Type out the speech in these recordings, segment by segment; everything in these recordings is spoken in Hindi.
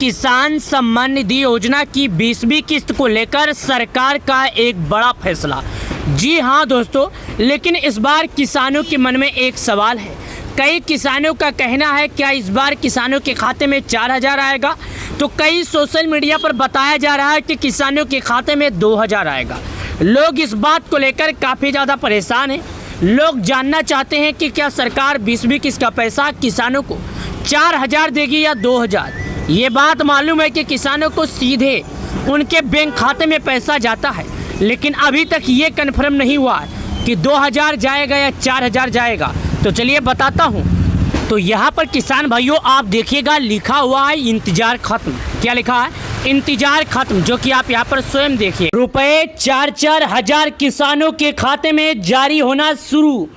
किसान सम्मान निधि योजना की 20वीं किस्त को लेकर सरकार का एक बड़ा फैसला। जी हां दोस्तों, लेकिन इस बार किसानों के मन में एक सवाल है। कई किसानों का कहना है क्या इस बार किसानों के खाते में 4000 आएगा, तो कई सोशल मीडिया पर बताया जा रहा है कि किसानों के खाते में 2000 आएगा। लोग इस बात को लेकर काफ़ी ज़्यादा परेशान हैं। लोग जानना चाहते हैं कि क्या सरकार 20वीं किस्त का पैसा किसानों को 4000 देगी या 2000। ये बात मालूम है कि किसानों को सीधे उनके बैंक खाते में पैसा जाता है, लेकिन अभी तक ये कन्फर्म नहीं हुआ है कि 2000 जाएगा या 4000 जाएगा। तो चलिए बताता हूँ। तो यहाँ पर किसान भाइयों आप देखिएगा, लिखा हुआ है इंतजार खत्म। क्या लिखा है? इंतजार खत्म, जो कि आप यहाँ पर स्वयं देखिए। रुपए 4-4 हजार किसानों के खाते में जारी होना शुरू।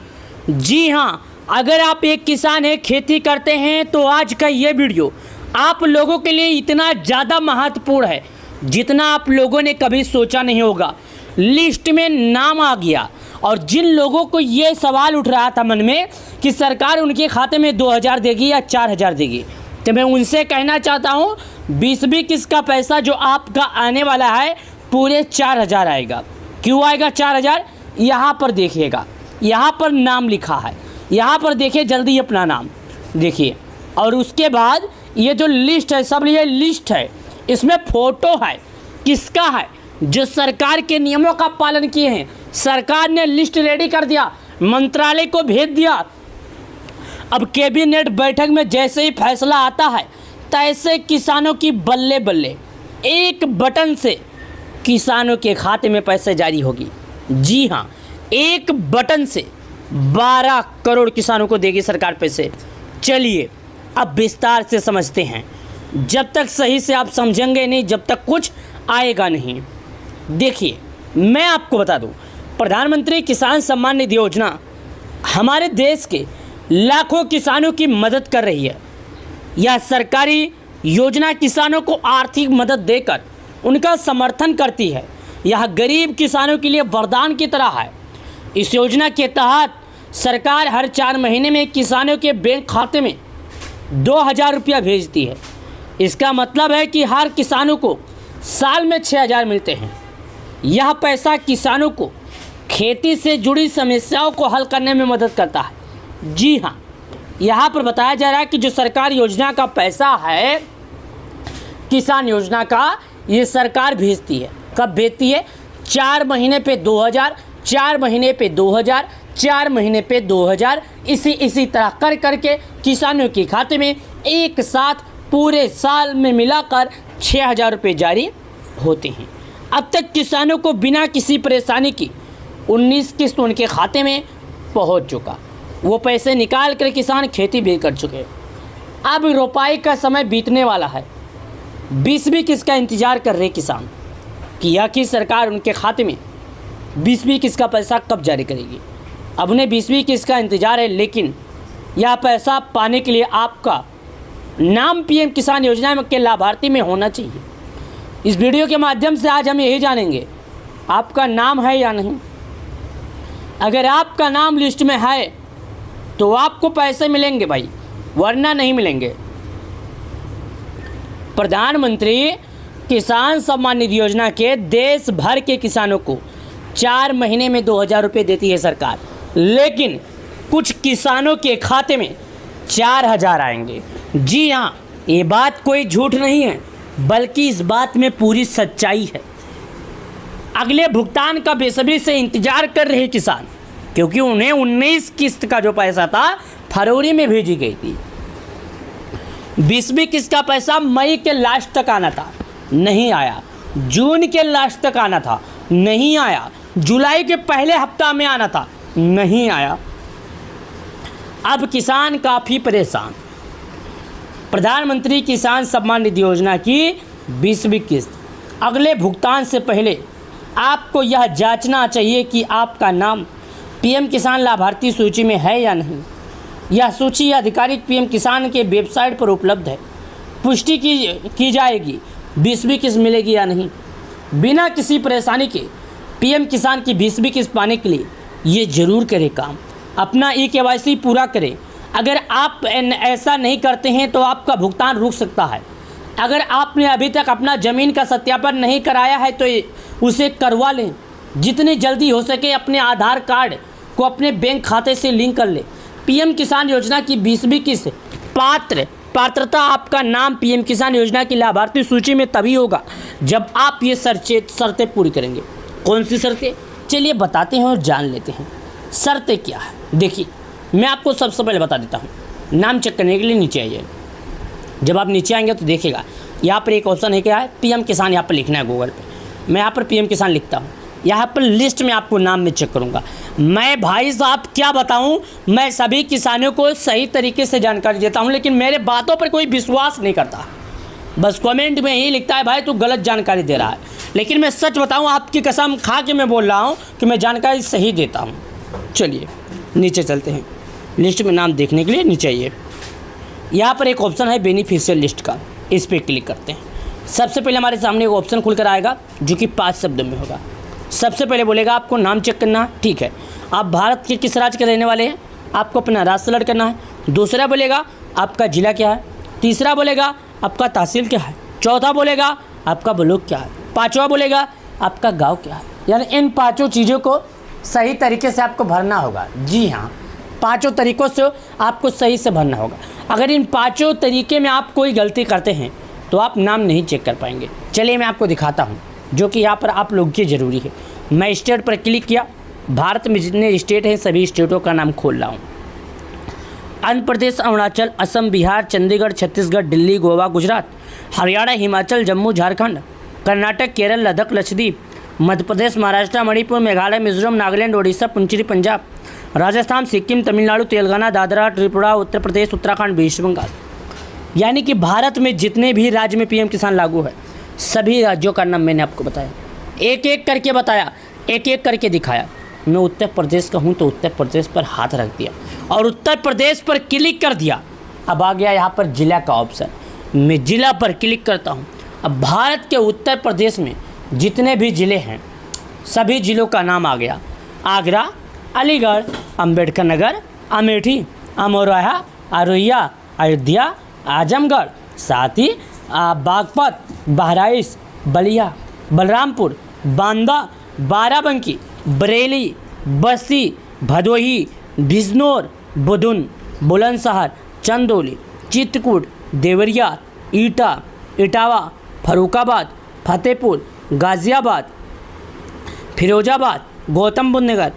जी हाँ, अगर आप एक किसान है, खेती करते हैं, तो आज का ये वीडियो आप लोगों के लिए इतना ज़्यादा महत्वपूर्ण है जितना आप लोगों ने कभी सोचा नहीं होगा। लिस्ट में नाम आ गया, और जिन लोगों को ये सवाल उठ रहा था मन में कि सरकार उनके खाते में 2000 देगी या 4000 देगी, तो मैं उनसे कहना चाहता हूँ 20वीं किस्त का पैसा जो आपका आने वाला है पूरे 4000 आएगा। क्यों आएगा 4000? यहाँ पर देखिएगा, यहाँ पर नाम लिखा है, यहाँ पर देखिए जल्दी अपना नाम देखिए। और उसके बाद ये जो लिस्ट है, सब ये लिस्ट है, इसमें फ़ोटो है। किसका है? जो सरकार के नियमों का पालन किए हैं। सरकार ने लिस्ट रेडी कर दिया, मंत्रालय को भेज दिया। अब कैबिनेट बैठक में जैसे ही फैसला आता है, तैसे किसानों की बल्ले बल्ले एक बटन से किसानों के खाते में पैसे जारी होगी। जी हाँ, एक बटन से 12 करोड़ किसानों को देगी सरकार पैसे। चलिए अब विस्तार से समझते हैं। जब तक सही से आप समझेंगे नहीं, जब तक कुछ आएगा नहीं। देखिए, मैं आपको बता दूं, प्रधानमंत्री किसान सम्मान निधि योजना हमारे देश के लाखों किसानों की मदद कर रही है। यह सरकारी योजना किसानों को आर्थिक मदद देकर उनका समर्थन करती है। यह गरीब किसानों के लिए वरदान की तरह है। इस योजना के तहत सरकार हर 4 महीने में किसानों के बैंक खाते में 2000 रुपया भेजती है। इसका मतलब है कि हर किसानों को साल में 6000 मिलते हैं। यह पैसा किसानों को खेती से जुड़ी समस्याओं को हल करने में मदद करता है। जी हाँ, यहाँ पर बताया जा रहा है कि जो सरकार योजना का पैसा है, किसान योजना का, ये सरकार भेजती है। कब भेजती है? 4 महीने पे 2000, 4 महीने पे 2000, 4 महीने पे 2000, इसी तरह कर करके किसानों के खाते में एक साथ पूरे साल में मिलाकर 6000 रुपये जारी होते हैं। अब तक किसानों को बिना किसी परेशानी की 19 किस्त उनके खाते में पहुंच चुका। वो पैसे निकाल कर किसान खेती भी कर चुके। अब रोपाई का समय बीतने वाला है। 20वीं किस्त का इंतज़ार कर रहे किसान कि आखिर सरकार उनके खाते में 20वीं किस्त का पैसा कब जारी करेगी। अब उन्हें 20वीं किस्त का इंतज़ार है, लेकिन यह पैसा पाने के लिए आपका नाम पीएम किसान योजना के लाभार्थी में होना चाहिए। इस वीडियो के माध्यम से आज हम यही जानेंगे आपका नाम है या नहीं। अगर आपका नाम लिस्ट में है तो आपको पैसे मिलेंगे भाई, वरना नहीं मिलेंगे। प्रधानमंत्री किसान सम्मान निधि योजना के देश भर के किसानों को 4 महीने में 2000 रुपये देती है सरकार, लेकिन कुछ किसानों के खाते में 4000 आएंगे। जी हाँ, ये बात कोई झूठ नहीं है, बल्कि इस बात में पूरी सच्चाई है। अगले भुगतान का बेसब्री से इंतजार कर रहे किसान, क्योंकि उन्हें 19 किस्त का जो पैसा था फरवरी में भेजी गई थी। 20वीं किस्त का पैसा मई के लास्ट तक आना था, नहीं आया। जून के लास्ट तक आना था, नहीं आया। जुलाई के पहले हफ्ता में आना था, नहीं आया। अब किसान काफ़ी परेशान। प्रधानमंत्री किसान सम्मान निधि योजना की 20वीं किस्त, अगले भुगतान से पहले आपको यह जांचना चाहिए कि आपका नाम पीएम किसान लाभार्थी सूची में है या नहीं। यह सूची आधिकारिक पीएम किसान के वेबसाइट पर उपलब्ध है। पुष्टि की जाएगी 20वीं किस्त मिलेगी या नहीं। बिना किसी परेशानी के पीएम किसान की 20वीं किस्त पाने के लिए ये ज़रूर करें काम, अपना KYC पूरा करें। अगर आप ऐसा नहीं करते हैं तो आपका भुगतान रुक सकता है। अगर आपने अभी तक अपना ज़मीन का सत्यापन नहीं कराया है तो उसे करवा लें। जितनी जल्दी हो सके अपने आधार कार्ड को अपने बैंक खाते से लिंक कर लें। पीएम किसान योजना की 20वीं किस्त पात्रता आपका नाम पीएम किसान योजना की लाभार्थी सूची में तभी होगा जब आप ये शर्तें पूरी करेंगे। कौन सी शर्तें, चलिए बताते हैं और जान लेते हैं। शर्तें क्या है, देखिए मैं आपको सबसे पहले बता देता हूँ। नाम चेक करने के लिए नीचे आइए। जब आप नीचे आएंगे तो देखिएगा यहाँ पर एक ऑप्शन है, क्या है, पीएम किसान। यहाँ पर लिखना है गूगल पे। मैं यहाँ पर पीएम किसान लिखता हूँ। यहाँ पर लिस्ट में आपको नाम में चेक करूँगा। मैं भाई साहब क्या बताऊँ, मैं सभी किसानों को सही तरीके से जानकारी देता हूँ, लेकिन मेरे बातों पर कोई विश्वास नहीं करता। बस कमेंट में ही लिखता है भाई तू गलत जानकारी दे रहा है। लेकिन मैं सच बताऊँ, आपकी कसम खा के मैं बोल रहा हूँ कि मैं जानकारी सही देता हूँ। चलिए नीचे चलते हैं। लिस्ट में नाम देखने के लिए नीचे आइए। यहाँ पर एक ऑप्शन है बेनिफिशियल लिस्ट का, इस पर क्लिक करते हैं। सबसे पहले हमारे सामने एक ऑप्शन खुलकर आएगा जो कि 5 शब्दों में होगा। सबसे पहले बोलेगा आपको नाम चेक करना, ठीक है, आप भारत के किस राज्य के रहने वाले हैं, आपको अपना राज्य सेलेक्ट करना है। दूसरा बोलेगा आपका ज़िला क्या है। तीसरा बोलेगा आपका तहसील क्या है। चौथा बोलेगा आपका ब्लॉक क्या है। पाँचवा बोलेगा आपका गांव क्या है। यानी इन 5 चीज़ों को सही तरीके से आपको भरना होगा। जी हाँ, 5 तरीक़ों से आपको सही से भरना होगा। अगर इन 5 तरीके में आप कोई गलती करते हैं तो आप नाम नहीं चेक कर पाएंगे। चलिए मैं आपको दिखाता हूँ, जो कि यहाँ पर आप लोग की ज़रूरी है। मैं स्टेट पर क्लिक किया। भारत में जितने स्टेट हैं सभी स्टेटों का नाम खोल रहा हूँ। आंध्र प्रदेश, अरुणाचल, असम, बिहार, चंडीगढ़, छत्तीसगढ़, दिल्ली, गोवा, गुजरात, हरियाणा, हिमाचल, जम्मू, झारखंड, कर्नाटक, केरल, लद्दाख, लक्षद्वीप, मध्य प्रदेश, महाराष्ट्र, मणिपुर, मेघालय, मिजोरम, नागालैंड, ओडिशा, पुडुचेरी, पंजाब, राजस्थान, सिक्किम, तमिलनाडु, तेलंगाना, दादरा, त्रिपुरा, उत्तर प्रदेश, उत्तराखंड, वेस्ट बंगाल। यानी कि भारत में जितने भी राज्य में पीएम किसान लागू है सभी राज्यों का नाम मैंने आपको बताया, एक एक करके बताया, एक एक करके दिखाया। मैं उत्तर प्रदेश का हूँ तो उत्तर प्रदेश पर हाथ रख दिया और उत्तर प्रदेश पर क्लिक कर दिया। अब आ गया यहाँ पर जिला का ऑप्शन, मैं जिला पर क्लिक करता हूँ। अब भारत के उत्तर प्रदेश में जितने भी ज़िले हैं सभी ज़िलों का नाम आ गया। आगरा, अलीगढ़, अंबेडकर नगर, अमेठी, अमरोहा, अररिया, अयोध्या, आजमगढ़, साथ ही बागपत, बहराइच, बलिया, बलरामपुर, बांदा, बाराबंकी, बरेली, बस्ती, भदोही, बिजनौर, बुधुन, बुलंदशहर, चंदौली, चित्रकूट, देवरिया, ईटा, इटावा, फरुखाबाद, फतेहपुर, गाज़ियाबाद, फिरोजाबाद, गौतम बुद्ध नगर,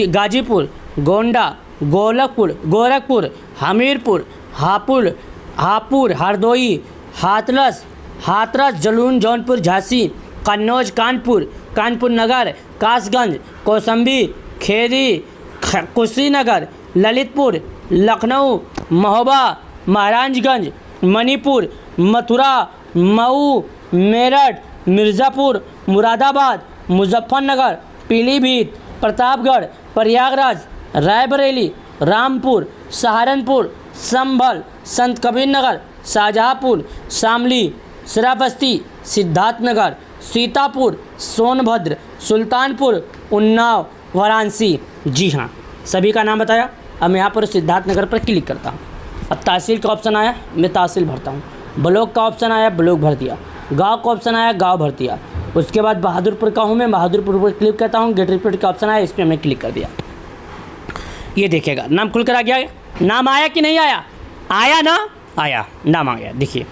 गाजीपुर, गोंडा, गोरखपुर, हमीरपुर, हापुड़, हरदोई, हाथरस, जलून, जौनपुर, झांसी, कन्नौज, कानपुर नगर, कासगंज, कौशाम्बी, खेरी, कुशीनगर, ललितपुर, लखनऊ, महोबा, महाराजगंज, मणिपुर, मथुरा, मऊ, मेरठ, मिर्ज़ापुर, मुरादाबाद, मुजफ्फरनगर, पीलीभीत, प्रतापगढ़, प्रयागराज, रायबरेली, रामपुर, सहारनपुर, संभल, संत कबीर नगर, शाहजहाँपुर, शामली, श्रावस्ती, सिद्धार्थनगर, सीतापुर, सोनभद्र, सुल्तानपुर, उन्नाव, वाराणसी। जी हाँ, सभी का नाम बताया। अब मैं यहाँ पर सिद्धार्थनगर पर क्लिक करता हूँ। अब तहसील का ऑप्शन आया, मैं तहसील भरता हूँ। ब्लॉक का ऑप्शन आया, ब्लॉक भर दिया। गांव का ऑप्शन आया, गांव भर दिया। उसके बाद बहादुरपुर का हूँ मैं, बहादुरपुर पर क्लिक करता हूँ। गेट रिपोर्ट का ऑप्शन आया, इस पर मैं क्लिक कर दिया। ये देखिएगा नाम खुलकर आ गया। नाम आया कि नहीं आया? आया ना? आया, नाम आ गया। देखिए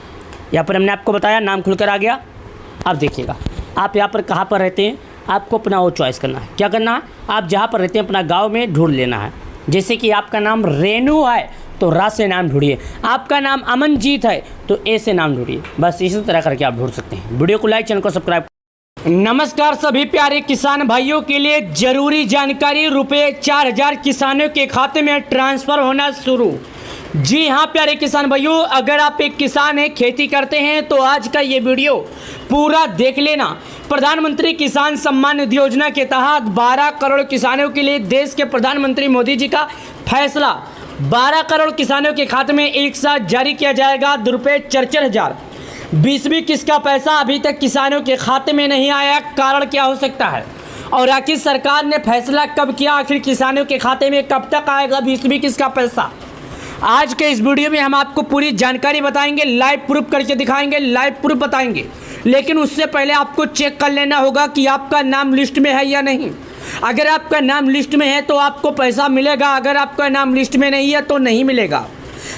यहाँ पर हमने आपको बताया नाम खुलकर आ गया। अब देखिएगा आप यहाँ पर कहाँ पर रहते हैं, आपको अपना वो चॉइस करना है। क्या करना है, आप जहाँ पर रहते हैं अपना गांव में ढूंढ लेना है। जैसे कि आपका नाम रेनू है तो रा से नाम ढूंढिए, आपका नाम अमनजीत है तो ए से नाम ढूंढिए। बस इसी तरह करके आप ढूंढ सकते हैं। वीडियो को लाइक, चैनल को सब्सक्राइब। नमस्कार सभी प्यारे किसान भाइयों के लिए जरूरी जानकारी। रुपये 4000 किसानों के खाते में ट्रांसफ़र होना शुरू। जी हाँ प्यारे किसान भाइयों, अगर आप एक किसान हैं, खेती करते हैं तो आज का ये वीडियो पूरा देख लेना। प्रधानमंत्री किसान सम्मान निधि योजना के तहत 12 करोड़ किसानों के लिए देश के प्रधानमंत्री मोदी जी का फैसला। 12 करोड़ किसानों के खाते में एक साथ जारी किया जाएगा रुपये 44,000। 20वीं किस्त का पैसा अभी तक किसानों के खाते में नहीं आया, कारण क्या हो सकता है और आखिर सरकार ने फैसला कब किया, आखिर किसानों के खाते में कब तक आएगा 20वीं किस्त का पैसा? आज के इस वीडियो में हम आपको पूरी जानकारी बताएंगे, लाइव प्रूफ करके दिखाएंगे, लाइव प्रूफ बताएंगे। लेकिन उससे पहले आपको चेक कर लेना होगा कि आपका नाम लिस्ट में है या नहीं। अगर आपका नाम लिस्ट में है तो आपको पैसा मिलेगा, अगर आपका नाम लिस्ट में नहीं है तो नहीं मिलेगा।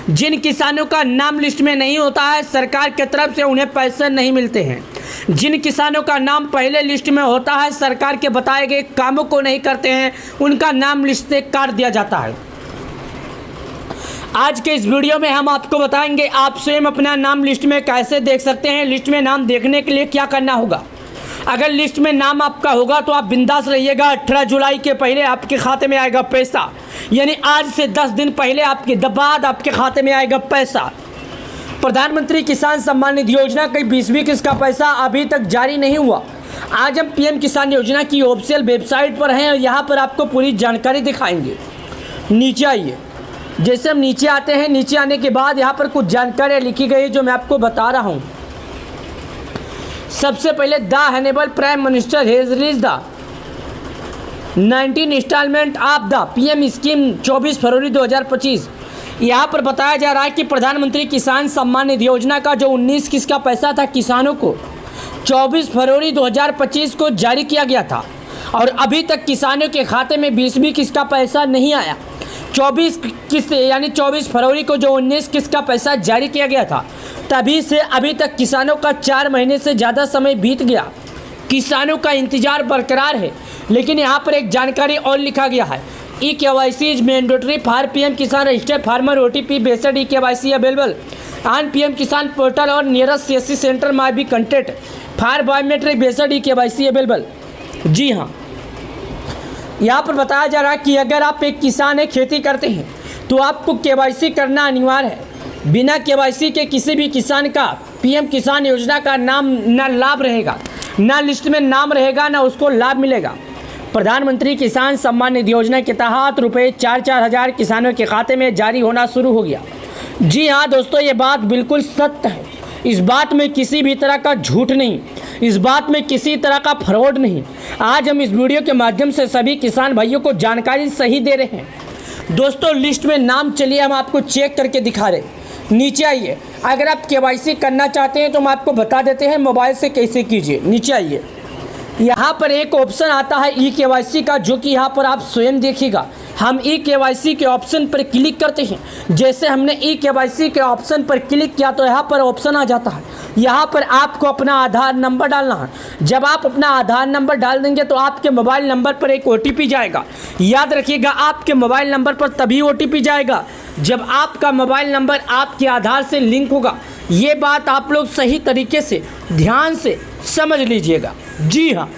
जिन किसानों का नाम लिस्ट में नहीं होता है, सरकार की तरफ से उन्हें पैसे नहीं मिलते हैं। जिन किसानों का नाम पहले लिस्ट में होता है, सरकार के बताए गए कामों को नहीं करते हैं, उनका नाम लिस्ट से काट दिया जाता है। आज के इस वीडियो में हम आपको बताएंगे आप स्वयं अपना नाम लिस्ट में कैसे देख सकते हैं। लिस्ट में नाम देखने के लिए क्या करना होगा। अगर लिस्ट में नाम आपका होगा तो आप बिंदास रहिएगा। 18 जुलाई के पहले आपके खाते में आएगा पैसा, यानी आज से 10 दिन पहले बाद आपके खाते में आएगा पैसा। प्रधानमंत्री किसान सम्मान निधि योजना की 20वीं किस्त का पैसा अभी तक जारी नहीं हुआ। आज हम पीएम किसान योजना की ऑफिशियल वेबसाइट पर हैं और यहाँ पर आपको पूरी जानकारी दिखाएंगे। नीचे आइए। जैसे हम नीचे आते हैं, नीचे आने के बाद यहाँ पर कुछ जानकारियाँ लिखी गई जो मैं आपको बता रहा हूँ। सबसे पहले the honourable prime minister has release the 19 instalment of the PM scheme 24 February 2025। यहाँ पर बताया जा रहा है कि प्रधानमंत्री किसान सम्मान निधि योजना का जो 19 किस्त का पैसा था किसानों को 24 फरवरी 2025 को जारी किया गया था और अभी तक किसानों के खाते में 20वीं किस्त का पैसा नहीं आया। 24 किस्त यानी 24 फरवरी को जो 19 किस्त का पैसा जारी किया गया था, तभी से अभी तक किसानों का 4 महीने से ज़्यादा समय बीत गया। किसानों का इंतजार बरकरार है। लेकिन यहाँ पर एक जानकारी और लिखा गया है, eKYC is mandatory for PM Kisan registered farmer OTP based eKYC available on PM Kisan portal और nearest CSC centre may be contact for biometric based eKYC available. जी हाँ, यहाँ पर बताया जा रहा है कि अगर आप एक किसान है, खेती करते हैं, तो आपको KYC करना अनिवार्य है। बिना KYC के किसी भी किसान का पीएम किसान योजना का नाम ना लाभ रहेगा, ना लिस्ट में नाम रहेगा, ना उसको लाभ मिलेगा। प्रधानमंत्री किसान सम्मान निधि योजना के तहत रुपये 4-4 हज़ार किसानों के खाते में जारी होना शुरू हो गया। जी हाँ दोस्तों, ये बात बिल्कुल सत्य है। इस बात में किसी भी तरह का झूठ नहीं, इस बात में किसी तरह का फ्रॉड नहीं। आज हम इस वीडियो के माध्यम से सभी किसान भाइयों को जानकारी सही दे रहे हैं। दोस्तों, लिस्ट में नाम चलिए हम आपको चेक करके दिखा रहे। नीचे आइए। अगर आप KYC करना चाहते हैं तो हम आपको बता देते हैं मोबाइल से कैसे कीजिए। नीचे आइए। यहाँ पर एक ऑप्शन आता है eKYC का, जो कि यहाँ पर आप स्वयं देखिएगा। हम eKYC के ऑप्शन पर क्लिक करते हैं। जैसे हमने eKYC के ऑप्शन पर क्लिक किया तो यहाँ पर ऑप्शन आ जाता है। यहाँ पर आपको अपना आधार नंबर डालना है। जब आप अपना आधार नंबर डाल देंगे तो आपके मोबाइल नंबर पर एक OTP जाएगा। याद रखिएगा, आपके मोबाइल नंबर पर तभी OTP जाएगा जब आपका मोबाइल नंबर आपके आधार से लिंक होगा। ये बात आप लोग सही तरीके से ध्यान से समझ लीजिएगा। जी हाँ,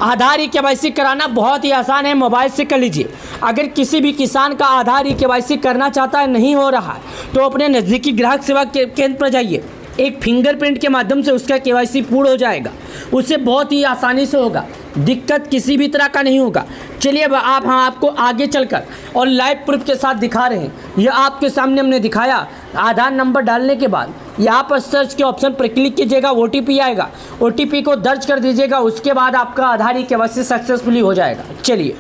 आधार eKYC कराना बहुत ही आसान है, मोबाइल से कर लीजिए। अगर किसी भी किसान का आधार eKYC करना चाहता है, नहीं हो रहा है, तो अपने नज़दीकी ग्राहक सेवा केंद्र पर जाइए। एक फिंगरप्रिंट के माध्यम से उसका KYC पूर्ण हो जाएगा। उससे बहुत ही आसानी से होगा, दिक्कत किसी भी तरह का नहीं होगा। चलिए अब आपको आगे चलकर और लाइव प्रूफ के साथ दिखा रहे हैं। यह आपके सामने हमने दिखाया। आधार नंबर डालने के बाद यहाँ पर सर्च के ऑप्शन पर क्लिक कीजिएगा, OTP आएगा। OTP को दर्ज कर दीजिएगा। उसके बाद आपका आधार eKYC सक्सेसफुली हो जाएगा। चलिए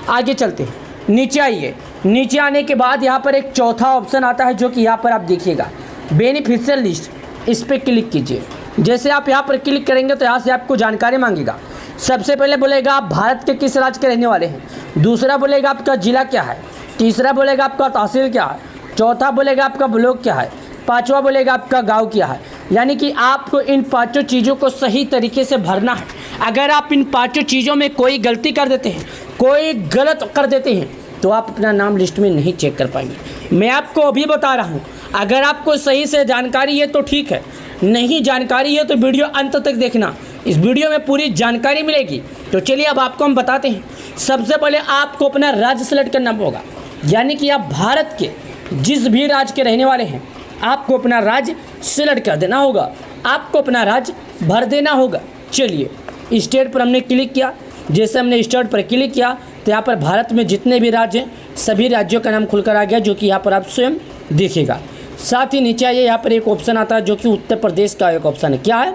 आगे चलते हैं। नीचे आइए। नीचे आने के बाद यहाँ पर एक चौथा ऑप्शन आता है, जो कि यहाँ पर आप देखिएगा, बेनिफिशियल लिस्ट। इस पर क्लिक कीजिए। जैसे आप यहाँ पर क्लिक करेंगे तो यहाँ से आपको जानकारी मांगेगा। सबसे पहले बोलेगा आप भारत के किस राज्य के रहने वाले हैं। दूसरा बोलेगा आपका ज़िला क्या है। तीसरा बोलेगा आपका तहसील क्या है। चौथा बोलेगा आपका ब्लॉक क्या है। पांचवा बोलेगा आपका गांव क्या है। यानी कि आपको इन पांचों चीज़ों को सही तरीके से भरना है। अगर आप इन पांचों चीज़ों में कोई गलती कर देते हैं, कोई गलत कर देते हैं, तो आप अपना नाम लिस्ट में नहीं चेक कर पाएंगे। मैं आपको अभी बता रहा हूँ, अगर आपको सही से जानकारी है तो ठीक है, नहीं जानकारी है तो वीडियो अंत तक देखना। इस वीडियो में पूरी जानकारी मिलेगी। तो चलिए अब आपको हम बताते हैं। सबसे पहले आपको अपना राज्य सेलेक्ट करना होगा, यानी कि आप भारत के जिस भी राज्य के रहने वाले हैं, आपको अपना राज्य सेलेक्ट कर देना होगा। आपको अपना राज्य भर देना होगा। चलिए स्टेट पर हमने क्लिक किया। जैसे हमने स्टेट पर क्लिक किया तो यहाँ पर भारत में जितने भी राज्य हैं, सभी राज्यों का नाम खुलकर आ गया, जो कि यहाँ पर आप स्वयं देखिएगा। साथ ही नीचे आइए। यहाँ पर एक ऑप्शन आता है जो कि उत्तर प्रदेश का एक ऑप्शन है। क्या है?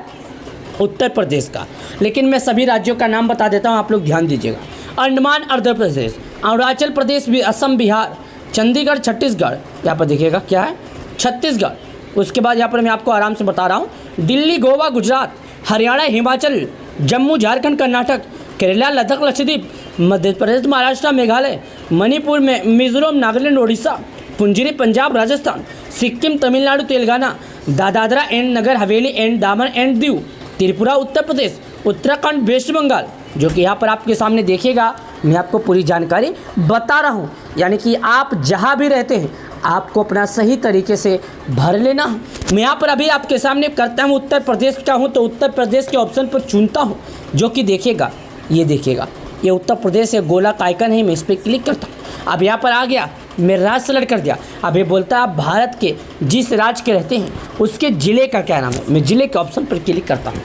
उत्तर प्रदेश का। लेकिन मैं सभी राज्यों का नाम बता देता हूँ, आप लोग ध्यान दीजिएगा। अंडमान आंध्र प्रदेश, अरुणाचल प्रदेश, असम, बिहार, चंडीगढ़ छत्तीसगढ़, यहाँ पर देखिएगा क्या है, छत्तीसगढ़। उसके बाद यहाँ पर मैं आपको आराम से बता रहा हूँ, दिल्ली, गोवा, गुजरात, हरियाणा, हिमाचल, जम्मू, झारखंड, कर्नाटक, केरला, लद्दाख, लक्षद्वीप, मध्य प्रदेश, महाराष्ट्र, मेघालय, मणिपुर, मिजोरम, नागालैंड, ओडिशा, पुंजीरी, Punjab, Rajasthan, Sikkim, Tamil Nadu, Telangana, Dadra and Nagar Haveli and Daman and Diu, Tripura, Uttar Pradesh, Uttarakhand, West Bengal, जो कि यहाँ पर आपके सामने देखिएगा मैं आपको पूरी जानकारी बता रहा हूँ। यानी कि आप जहाँ भी रहते हैं आपको अपना सही तरीके से भर लेना है। मैं यहाँ पर अभी आपके सामने करता हूँ, उत्तर प्रदेश का हूँ तो उत्तर प्रदेश के ऑप्शन पर चुनता हूँ, जो कि देखिएगा, ये देखिएगा, ये उत्तर प्रदेश है, गोला का आइकन है, मैं इस पर क्लिक करता हूँ। अब यहाँ पर आ गया, मैं राज्य सेलेक्ट कर दिया। अब ये बोलता है आप भारत के जिस राज्य के रहते हैं उसके ज़िले का क्या नाम है, मैं ज़िले के ऑप्शन पर क्लिक करता हूँ।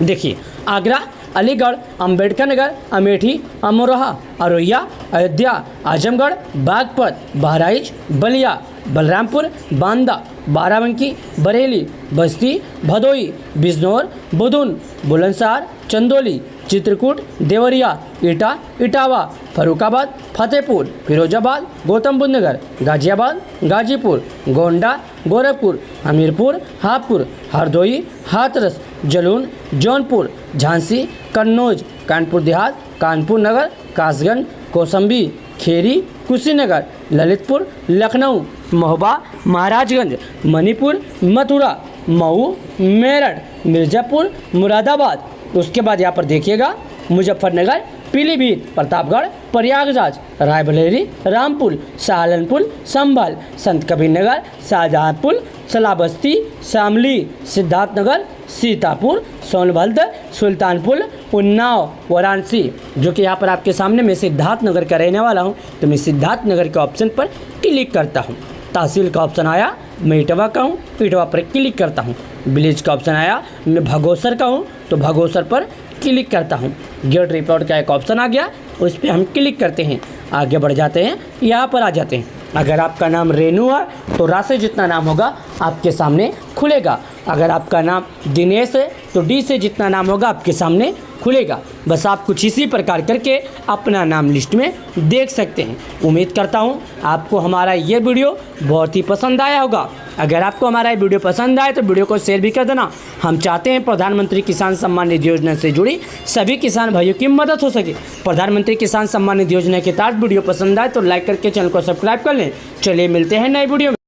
देखिए, आगरा, अलीगढ़, अंबेडकर नगर, अमेठी, अमरोहा, औरैया, अयोध्या, आजमगढ़, बागपत, बहराइच, बलिया, बलरामपुर, बांदा, बाराबंकी, बरेली, बस्ती, भदोई, बिजनौर, बुधुन, बुलंदशहर, चंदौली, चित्रकूट, देवरिया, एटा, इटावा, फरुखाबाद, फतेहपुर, फिरोजाबाद, गौतम बुद्ध नगर, गाजियाबाद, गाजीपुर, गोंडा, गोरखपुर, हमीरपुर, हापुड़, हरदोई, हाथरस, जलून, जौनपुर, झांसी, कन्नौज, कानपुर देहात, कानपुर नगर, कासगंज, कौशाम्बी, खेरी, कुशीनगर, ललितपुर, लखनऊ, महोबा, महाराजगंज, मणिपुर, मथुरा, मऊ, मेरठ, मिर्ज़ापुर, मुरादाबाद। उसके बाद यहाँ पर देखिएगा, मुजफ्फरनगर, पीलीभीत, प्रतापगढ़, प्रयागराज, रायबरेली, रामपुर, सहारनपुर, संभल, संत कबीर नगर, शाहजहाँपुर, सलाबस्ती, शामली, सिद्धार्थनगर, सीतापुर, सोनभद्र, सुल्तानपुर, उन्नाव, वाराणसी, जो कि यहाँ पर आपके सामने मैं सिद्धार्थनगर का रहने वाला हूँ तो मैं सिद्धार्थनगर के ऑप्शन पर क्लिक करता हूँ। तहसील का ऑप्शन आया, मैं इटवा का हूँ, इटवा पर क्लिक करता हूँ। विलेज का ऑप्शन आया, मैं भगोसर का हूँ तो भगोसर पर क्लिक करता हूँ। गेट रिपोर्ट का एक ऑप्शन आ गया, उस पर हम क्लिक करते हैं, आगे बढ़ जाते हैं, यहाँ पर आ जाते हैं। अगर आपका नाम रेनू है तो रा से जितना नाम होगा आपके सामने खुलेगा। अगर आपका नाम दिनेश है तो डी से जितना नाम होगा आपके सामने खुलेगा। बस आप कुछ इसी प्रकार करके अपना नाम लिस्ट में देख सकते हैं। उम्मीद करता हूँ आपको हमारा ये वीडियो बहुत ही पसंद आया होगा। अगर आपको हमारा ये वीडियो पसंद आए तो वीडियो को शेयर भी कर देना। हम चाहते हैं प्रधानमंत्री किसान सम्मान निधि योजना से जुड़ी सभी किसान भाइयों की मदद हो सके। प्रधानमंत्री किसान सम्मान निधि योजना के तहत वीडियो पसंद आए तो लाइक करके चैनल को सब्सक्राइब कर लें। चलिए मिलते हैं नए वीडियो में।